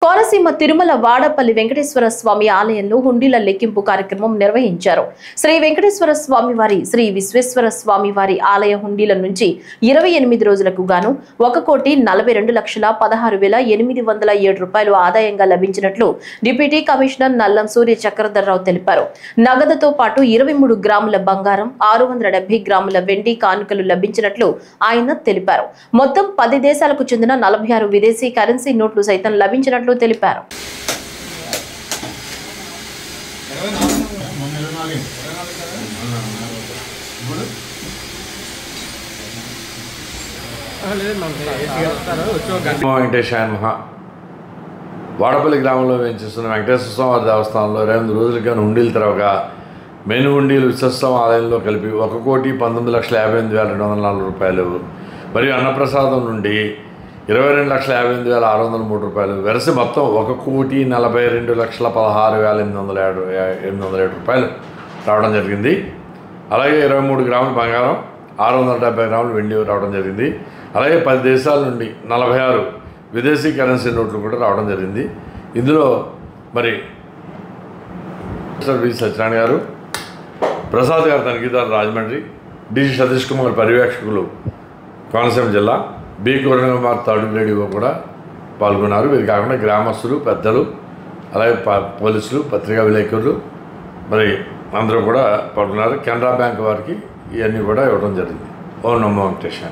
కోనసీమ తిరుమల వాడపల్లి వెంకటేశ్వర స్వామి ఆలయంలో హుండీల లెక్కింపు కార్యక్రమం నిర్వహించారు. శ్రీ వెంకటేశ్వర స్వామి వారి, శ్రీ విశ్వేశ్వర స్వామి వారి ఆలయ హుండీల నుంచి 28 రోజులకు గాను 1,42,16,807 రూపాయలు ఆదాయంగా లభించినట్లు డిప్యూటీ కమిషనర్ నల్లం సూర్య చక్రధర్రావు తెలిపారు. నగదుతో పాటు 23 గ్రాముల బంగారం, 670 గ్రాముల వెండి కానుకలు లభించినట్లు ఆయన తెలిపారు. మొత్తం 10 దేశాలకు చెందిన 46 విదేశీ కరెన్సీ నోట్లు సైతం లభించినట్లు తెలిపారు. వాడపల్లి గ్రామంలో వేయించేస్తున్న వెంకటేశ్వర స్వామి దేవస్థానంలో 2 రోజులుగా హుండీలు తెరవగా మెయిన్ హుండీలు విశ్వస్వామి ఆలయంలో కలిపి 1,19,58,204 రూపాయలు మరియు అన్నప్రసాదం నుండి 22,58,603 రూపాయలు వెరసి మొత్తం 1,42,16,807 రూపాయలు రావడం జరిగింది. అలాగే 23 గ్రాముల బంగారం, 670 గ్రాములు వెండి రావడం జరిగింది. అలాగే 10 దేశాల నుండి 46 విదేశీ కరెన్సీ నోట్లు కూడా రావడం జరిగింది. ఇందులో మరి వి సత్యనారాయణ గారు, ప్రసాద్ గారు తనిఖీదారు రాజమండ్రి, డి సతీష్ కుమార్ పర్యవేక్షకులు కోనసీమ జిల్లా, B Kiran Kumar third grade కూడా పాల్గొన్నారు. వీరు కాకుండా గ్రామస్తులు, పెద్దలు, అలాగే పోలీసులు, పత్రికా విలేకరులు మరి అందరూ కూడా పాల్గొన్నారు. కెనరా బ్యాంక్ వారికి ఇవన్నీ కూడా ఇవ్వడం జరిగింది. ఓం నమో వెంకటేశాయ.